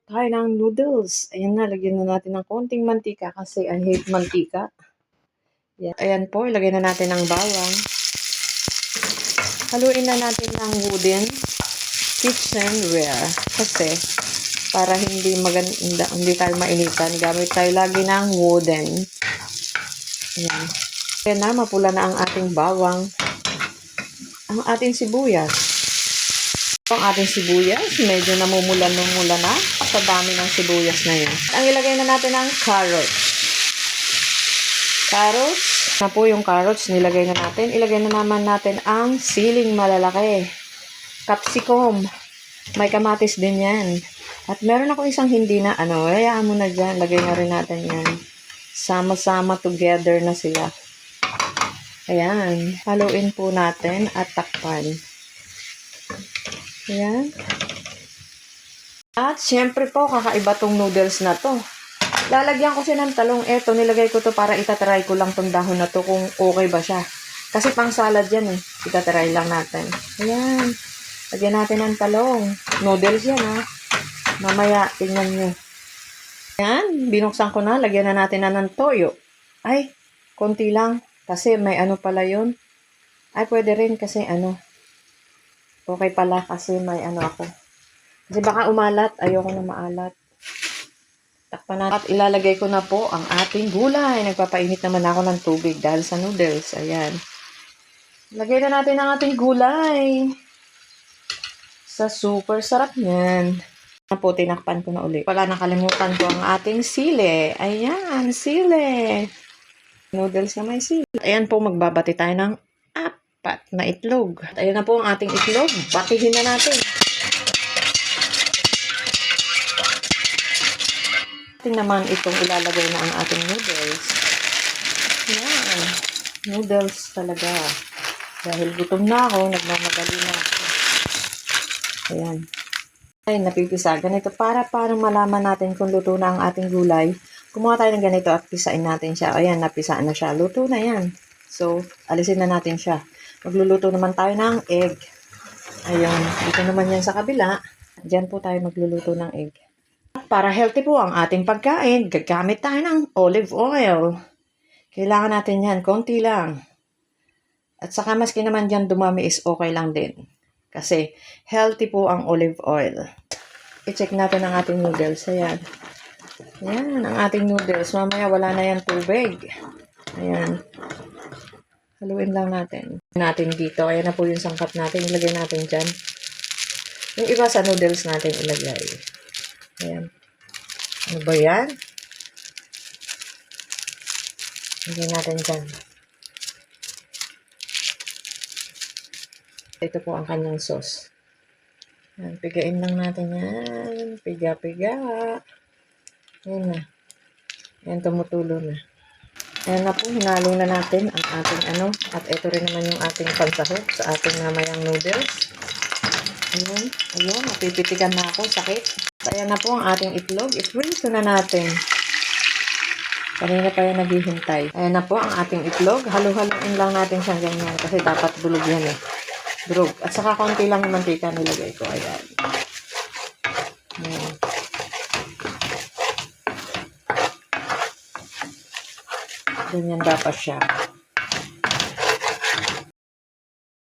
tayo ng noodles. Ayan na, lagyan na natin ng konting mantika kasi I hate mantika. Ayan po, ilagay na natin ang bawang. Haluin na natin ng wooden kitchenware kasi para hindi tayo mainitan, gamit tayo lagi ng wooden. Ayan. Ayan na, mapula na ang ating bawang. Ang ating sibuyas. Ang ating sibuyas, medyo namumula na sa dami ng sibuyas na yun. Ang ilagay na natin ang carrots. Carrots, na po yung carrots, nilagay na natin. Ilagay na naman natin ang siling malalaki. Capsicum. May kamatis din yan. At meron ako isang hindi na, hayaan mo na dyan. Lagay na rin natin yan. Sama-sama together na sila. Ayan. Haluin po natin at takpan. Ayan. At syempre po, kakaiba tong noodles na to. Lalagyan ko siya ng talong. Eto, nilagay ko to para itatry ko lang tong dahon na to kung okay ba siya. Kasi pang salad yan eh. Itatry lang natin. Ayan. Lagyan natin ng talong. Noodles yan ha. Mamaya, tingnan nyo. Ayan. Binuksan ko na. Lagyan na natin na ng toyo. Ay, konti lang. Kasi may pala yun. Ay, pwede rin kasi okay pala kasi may ako. Kasi baka umalat. Ayoko na maalat. Takpan natin. At ilalagay ko na po ang ating gulay. Nagpapainit naman ako ng tubig dahil sa noodles. Ayan. Lagay na natin ang ating gulay. Sa super sarap niyan. Po, tinakpan ko na ulit. Wala nakalimutan ko ang ating sili. Ayan, sili. Noodles na may sili. Ayan po, magbabati tayo ng 4 na itlog. At ayan na po ang ating itlog. Batihin na natin. Ating naman itong ilalagay na ang ating noodles. Ayan. Noodles talaga. Dahil gutom na ako, nagmamadali na ako. Ayan. Ay, napipisagan ito para malaman natin kung luto na ang ating gulay. Kumuha tayo ng ganito at pisain natin siya. Ayan, napisaan na siya. Luto na yan. So, alisin na natin siya. Magluluto naman tayo ng egg. Ayun, dito naman yan sa kabila. Diyan po tayo magluluto ng egg. Para healthy po ang ating pagkain, gagamit tayo ng olive oil. Kailangan natin yan, konti lang. At saka maski naman dyan dumami is okay lang din. Kasi healthy po ang olive oil. I-check natin ang ating noodles. Ayan. Ayan, ang ating noodles. Mamaya wala na yan tubig. Ayan. Haluin lang natin. Natin dito. Ayan na po yung sangkap natin. Ilagay natin dyan. Yung iba sa noodles natin ilagay. Ayan. Ano ba yan? Ilagay natin dyan. Ito po ang kanyang sauce. Ayan, pigain lang natin yan. Piga-piga. Ayan na. Ayan, tumutulo na. Ayan na po, hinalo na natin ang ating At ito rin naman yung ating pansahog sa ating mamayang noodles. Ayan. Ayun, napipitigan na ako. Sakit. Ayan na po ang ating itlog. I-prito na natin. Kanina pa yan naghihintay. Ayan na po ang ating itlog. Halo-haloin lang natin siyang ganyan. Kasi dapat bulog yan eh. Durog. At saka konti lang yung mantika nilagay ko. Ayan. Ayan. Ganyan dapat siya.